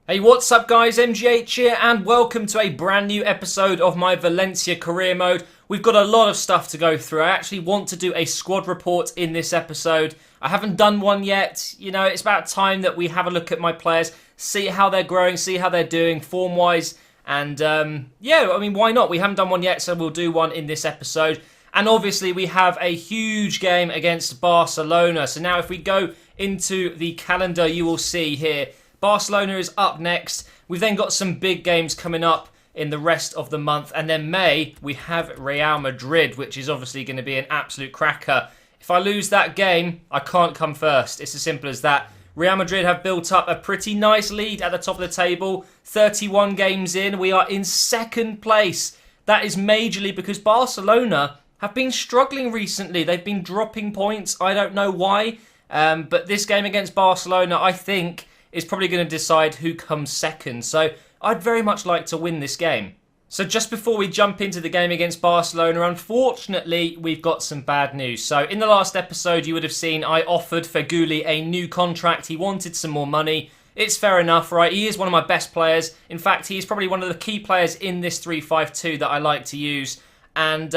Hey, what's up guys, MGH here and welcome to a brand new episode of my Valencia career mode. We've got a lot of stuff to go through. I actually want to do a squad report in this episode. I haven't done one yet. You know, it's about time that we have a look at my players, see how they're growing, see how they're doing form-wise. And yeah, I mean, why not? We haven't done one yet, so we'll do one in this episode. And obviously we have a huge game against Barcelona. So now if we go into the calendar, you will see here, Barcelona is up next. We've then got some big games coming up in the rest of the month. And then May, we have Real Madrid, which is obviously going to be an absolute cracker. If I lose that game, I can't come first. It's as simple as that. Real Madrid have built up a pretty nice lead at the top of the table. 31 games in, we are in second place. That is majorly because Barcelona have been struggling recently. They've been dropping points. I don't know why. But this game against Barcelona, I think, is probably going to decide who comes second. So I'd very much like to win this game. So just before we jump into the game against Barcelona, unfortunately, we've got some bad news. So in the last episode, you would have seen I offered Feghouli a new contract. He wanted some more money. It's fair enough, right? He is one of my best players. In fact, he's probably one of the key players in this 3-5-2 that I like to use. And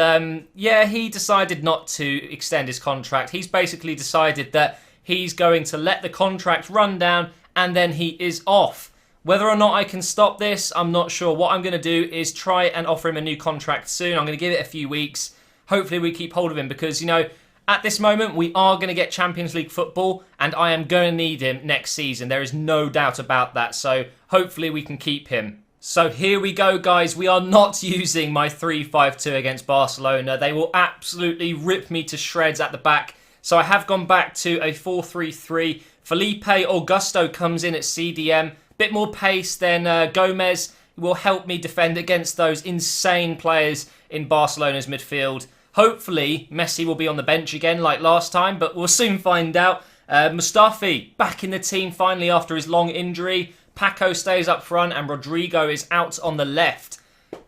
yeah, he decided not to extend his contract. He's basically decided that he's going to let the contract run down and then he is off. Whether or not I can stop this, I'm not sure. What I'm going to do is try and offer him a new contract soon. I'm going to give it a few weeks. Hopefully we keep hold of him because, you know, at this moment we are going to get Champions League football and I am going to need him next season. There is no doubt about that. So hopefully we can keep him. So here we go, guys. We are not using my 3-5-2 against Barcelona. They will absolutely rip me to shreds at the back. So I have gone back to a 4-3-3. Felipe Augusto comes in at CDM. Bit more pace than Gomez. Will help me defend against those insane players in Barcelona's midfield. Hopefully, Messi will be on the bench again like last time, but we'll soon find out. Mustafi back in the team finally after his long injury. Paco stays up front and Rodrigo is out on the left.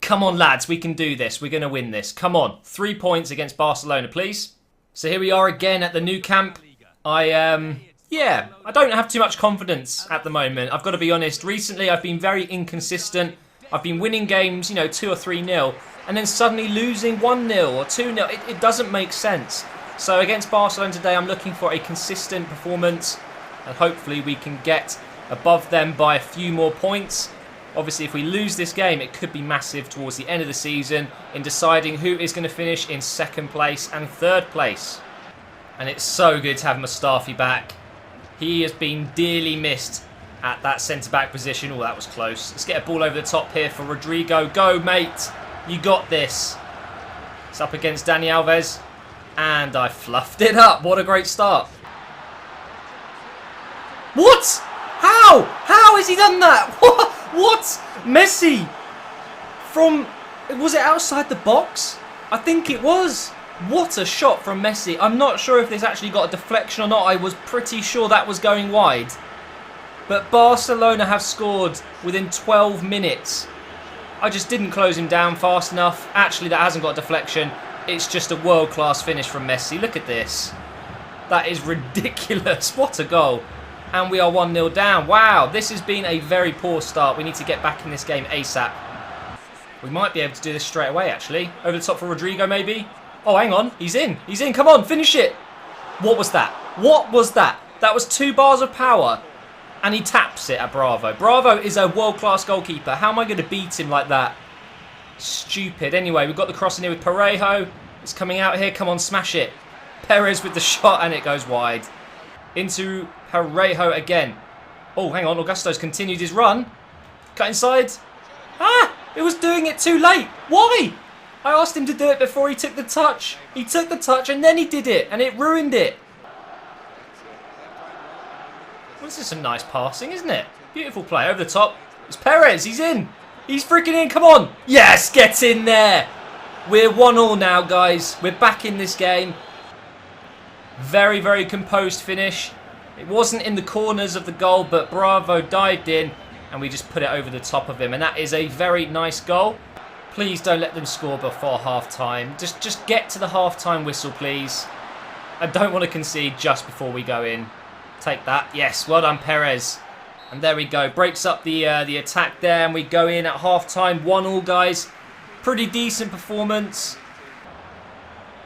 Come on, lads, we can do this. We're going to win this. Come on, 3 points against Barcelona, please. So here we are again at the new camp. Yeah, I don't have too much confidence at the moment. I've got to be honest. Recently, I've been very inconsistent. I've been winning games, you know, 2 or 3-0, and then suddenly losing 1-0 or 2-0. It doesn't make sense. So against Barcelona today, I'm looking for a consistent performance, and hopefully we can get above them by a few more points. Obviously, if we lose this game, it could be massive towards the end of the season in deciding who is going to finish in second place and third place. And it's so good to have Mustafi back. He has been dearly missed at that centre-back position. Oh, that was close. Let's get a ball over the top here for Rodrigo. Go, mate. You got this. It's up against Dani Alves. And I fluffed it up. What a great start. What? How? How has he done that? What? Messi from... Was it outside the box? I think it was. What a shot from Messi. I'm not sure if this actually got a deflection or not. I was pretty sure that was going wide. But Barcelona have scored within 12 minutes. I just didn't close him down fast enough. Actually, that hasn't got a deflection. It's just a world-class finish from Messi. Look at this. That is ridiculous. What a goal. And we are 1-0 down. Wow, this has been a very poor start. We need to get back in this game ASAP. We might be able to do this straight away, actually. Over the top for Rodrigo, maybe. Oh, hang on. He's in. He's in. Come on, finish it. What was that? What was that? That was 2 bars of power. And he taps it at Bravo. Bravo is a world-class goalkeeper. How am I going to beat him like that? Stupid. Anyway, we've got the cross in here with Parejo. It's coming out here. Come on, smash it. Perez with the shot, and it goes wide. Into Parejo again. Oh, hang on. Augusto's continued his run. Cut inside. Ah! It was doing it too late. Why? I asked him to do it before he took the touch. He took the touch and then he did it. And it ruined it. Well, this is some nice passing, isn't it? Beautiful play. Over the top. It's Perez. He's in. He's freaking in. Come on. Yes, get in there. We're 1-1 now, guys. We're back in this game. Very, very composed finish. It wasn't in the corners of the goal, but Bravo dived in and we just put it over the top of him. And that is a very nice goal. Please don't let them score before half-time. Just get to the half-time whistle, please. I don't want to concede just before we go in. Take that. Yes, well done, Perez. And there we go. Breaks up the attack there. And we go in at half-time. 1-1, guys. Pretty decent performance.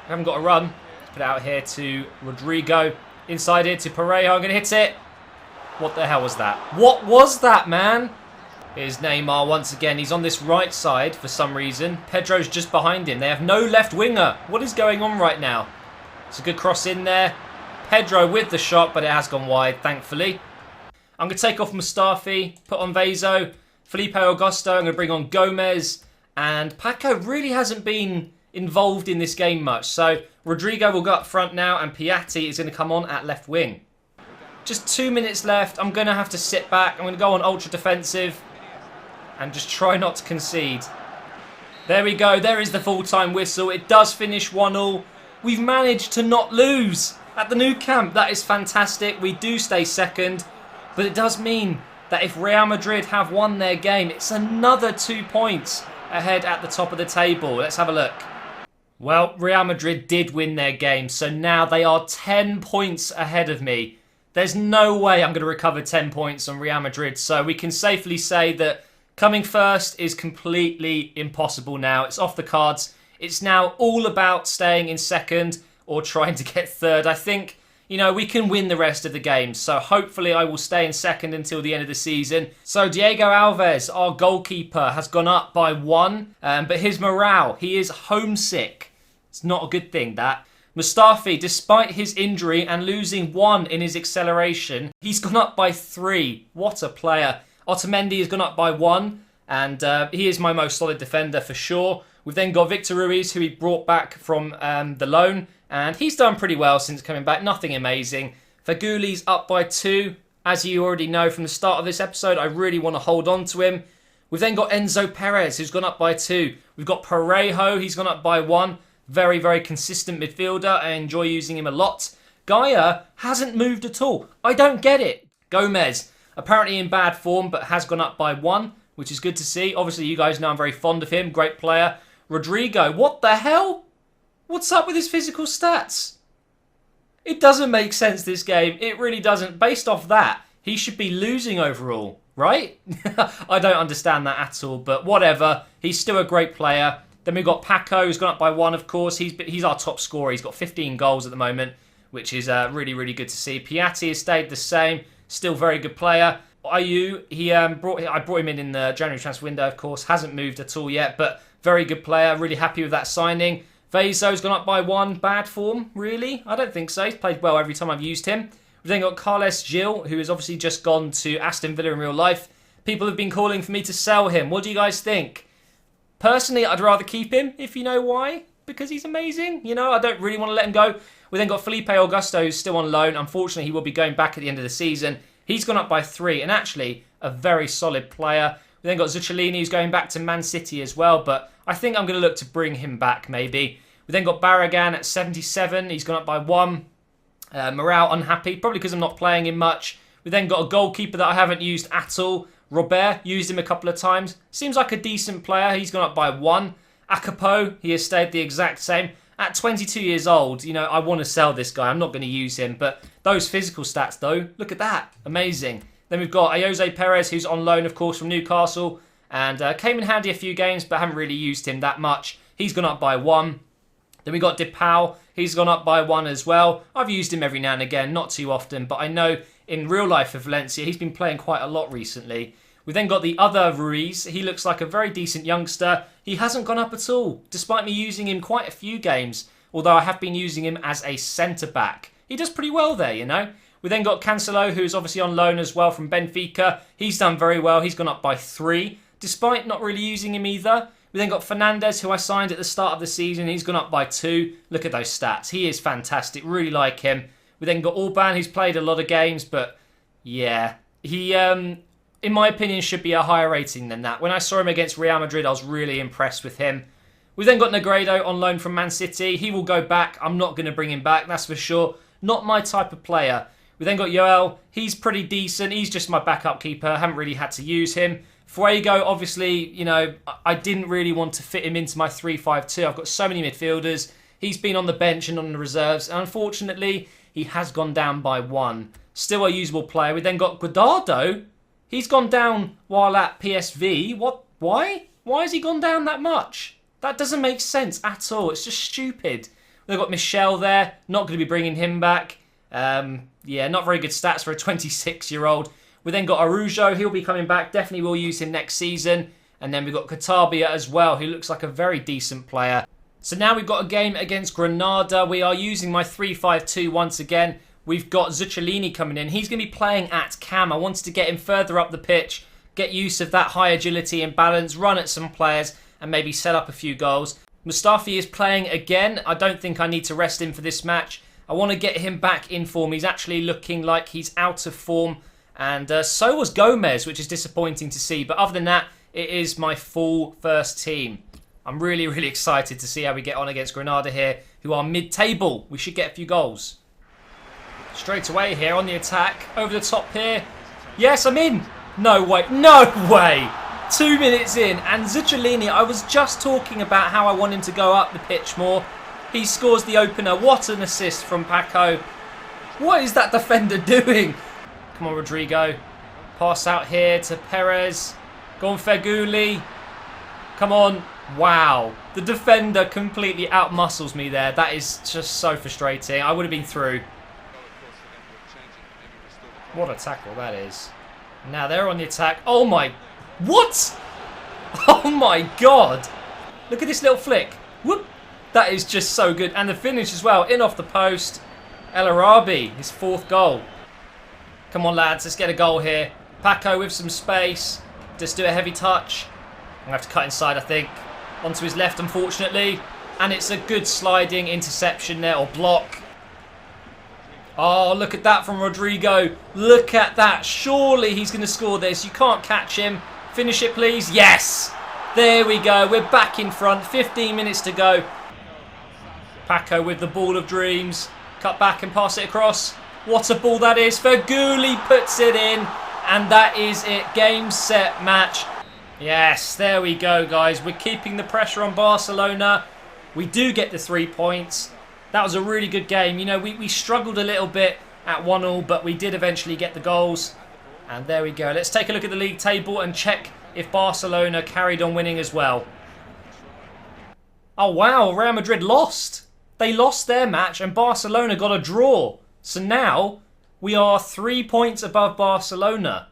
We haven't got a run. Let's put it out here to Rodrigo. Inside here to Parejo. I'm going to hit it. What the hell was that? What was that, man? Here's Neymar once again. He's on this right side for some reason. Pedro's just behind him. They have no left winger. What is going on right now? It's a good cross in there. Pedro with the shot, but it has gone wide, thankfully. I'm going to take off Mustafi, put on Vezo, Felipe Augusto. I'm going to bring on Gomez. And Paco really hasn't been involved in this game much. So Rodrigo will go up front now, and Piatti is going to come on at left wing. Just 2 minutes left. I'm going to have to sit back. I'm going to go on ultra defensive and just try not to concede. There we go. There is the full-time whistle. It does finish 1-1. We've managed to not lose at the Nou Camp. That is fantastic. We do stay second. But it does mean that if Real Madrid have won their game, it's another 2 points ahead at the top of the table. Let's have a look. Well, Real Madrid did win their game. So now they are 10 points ahead of me. There's no way I'm going to recover 10 points on Real Madrid. So we can safely say that coming first is completely impossible now. It's off the cards. It's now all about staying in second or trying to get third. I think, you know, we can win the rest of the games. So hopefully I will stay in second until the end of the season. So Diego Alves, our goalkeeper, has gone up by 1. But his morale, he is homesick. It's not a good thing, that. Mustafi, despite his injury and losing 1 in his acceleration, he's gone up by 3. What a player. Otamendi has gone up by 1, and he is my most solid defender for sure. We've then got Victor Ruiz, who he brought back from the loan, and he's done pretty well since coming back. Nothing amazing. Faguli's up by 2. As you already know from the start of this episode, I really want to hold on to him. We've then got Enzo Perez, who's gone up by 2. We've got Parejo, he's gone up by 1. Very, very consistent midfielder. I enjoy using him a lot. Gaia hasn't moved at all. I don't get it. Gomez, apparently in bad form, but has gone up by 1, which is good to see. Obviously, you guys know I'm very fond of him. Great player. Rodrigo, what the hell? What's up with his physical stats? It doesn't make sense, this game. It really doesn't. Based off that, he should be losing overall, right? I don't understand that at all, but whatever. He's still a great player. Then we've got Paco, who's gone up by 1, of course. He's our top scorer. He's got 15 goals at the moment, which is really, really good to see. Piatti has stayed the same. Still very good player. Ayew, I brought him in the January transfer window, of course. Hasn't moved at all yet, but very good player. Really happy with that signing. Vezo's gone up by 1. Bad form, really? I don't think so. He's played well every time I've used him. We've then got Carles Gil, who has obviously just gone to Aston Villa in real life. People have been calling for me to sell him. What do you guys think? Personally, I'd rather keep him, if you know why. Because he's amazing. You know, I don't really want to let him go. We then got Felipe Augusto, who's still on loan. Unfortunately, he will be going back at the end of the season. He's gone up by 3, and actually, a very solid player. We then got Zuccolini, who's going back to Man City as well, but I think I'm going to look to bring him back, maybe. We then got Barragan at 77. He's gone up by 1. Morale unhappy, probably because I'm not playing him much. We then got a goalkeeper that I haven't used at all. Robert, used him a couple of times. Seems like a decent player. He's gone up by 1. Akapo, he has stayed the exact same. At 22 years old, you know, I want to sell this guy. I'm not going to use him. But those physical stats, though, look at that. Amazing. Then we've got Jose Perez, who's on loan, of course, from Newcastle. And came in handy a few games, but haven't really used him that much. He's gone up by 1. Then we got DePaul. He's gone up by 1 as well. I've used him every now and again, not too often. But I know in real life for Valencia, he's been playing quite a lot recently. We then got the other Ruiz. He looks like a very decent youngster. He hasn't gone up at all, despite me using him quite a few games. Although I have been using him as a centre-back. He does pretty well there, you know. We then got Cancelo, who's obviously on loan as well from Benfica. He's done very well. He's gone up by 3, despite not really using him either. We then got Fernandez, who I signed at the start of the season. He's gone up by 2. Look at those stats. He is fantastic. Really like him. We then got Orban, who's played a lot of games, but yeah, he, in my opinion, should be a higher rating than that. When I saw him against Real Madrid, I was really impressed with him. We then got Negredo on loan from Man City. He will go back. I'm not going to bring him back, that's for sure. Not my type of player. We then got Yoel. He's pretty decent. He's just my backup keeper. I haven't really had to use him. Fuego, obviously, you know, I didn't really want to fit him into my 3-5-2. I've got so many midfielders. He's been on the bench and on the reserves. And unfortunately, he has gone down by 1. Still a usable player. We then got Guardado. He's gone down while at PSV. What? Why? Why has he gone down that much? That doesn't make sense at all. It's just stupid. They've got Michel there. Not going to be bringing him back. Yeah, not very good stats for a 26-year-old. We then got Arujo. He'll be coming back. Definitely will use him next season. And then we've got Katabia as well, who looks like a very decent player. So now we've got a game against Granada. We are using my 3-5-2 once again. We've got Zuccolini coming in. He's going to be playing at cam. I wanted to get him further up the pitch, get use of that high agility and balance, run at some players, and maybe set up a few goals. Mustafi is playing again. I don't think I need to rest him for this match. I want to get him back in form. He's actually looking like he's out of form. And so was Gomez, which is disappointing to see. But other than that, it is my full first team. I'm really, really excited to see how we get on against Granada here, who are mid-table. We should get a few goals. Straight away here on the attack. Over the top here. Yes, I'm in. No way. No way. 2 minutes in. And Zuccolini, I was just talking about how I want him to go up the pitch more. He scores the opener. What an assist from Paco. What is that defender doing? Come on, Rodrigo. Pass out here to Perez. Go on, Feghouli. Come on. Wow. The defender completely outmuscles me there. That is just so frustrating. I would have been through. What a tackle that is. Now they're on the attack. Oh my... What? Oh my God. Look at this little flick. Whoop. That is just so good. And the finish as well. In off the post. El Arabi. His 4th goal. Come on, lads. Let's get a goal here. Paco with some space. Just do a heavy touch. I'm going to have to cut inside, I think. Onto his left, unfortunately. And it's a good sliding interception there. Or block. Oh, look at that from Rodrigo. Look at that. Surely he's going to score this. You can't catch him. Finish it, please. Yes. There we go. We're back in front. 15 minutes to go. Paco with the ball of dreams. Cut back and pass it across. What a ball that is. Feghouli puts it in. And that is it. Game, set, match. Yes, there we go, guys. We're keeping the pressure on Barcelona. We do get the 3 points. That was a really good game. You know, we struggled a little bit at 1-1, but we did eventually get the goals. And there we go. Let's take a look at the league table and check if Barcelona carried on winning as well. Oh, wow. Real Madrid lost. They lost their match and Barcelona got a draw. So now we are 3 points above Barcelona.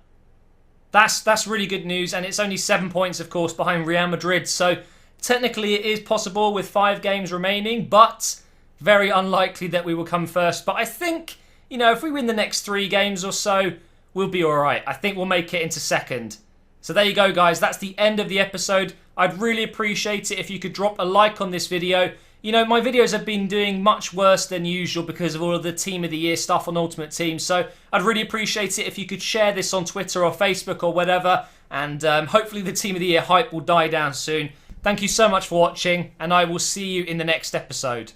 That's really good news. And it's only 7 points, of course, behind Real Madrid. So technically it is possible with 5 games remaining, but very unlikely that we will come first. But I think, you know, if we win the next 3 games or so, we'll be all right. I think we'll make it into second. So there you go, guys. That's the end of the episode. I'd really appreciate it if you could drop a like on this video. You know, my videos have been doing much worse than usual because of all of the Team of the Year stuff on Ultimate Team. So I'd really appreciate it if you could share this on Twitter or Facebook or whatever. And hopefully the Team of the Year hype will die down soon. Thank you so much for watching, and I will see you in the next episode.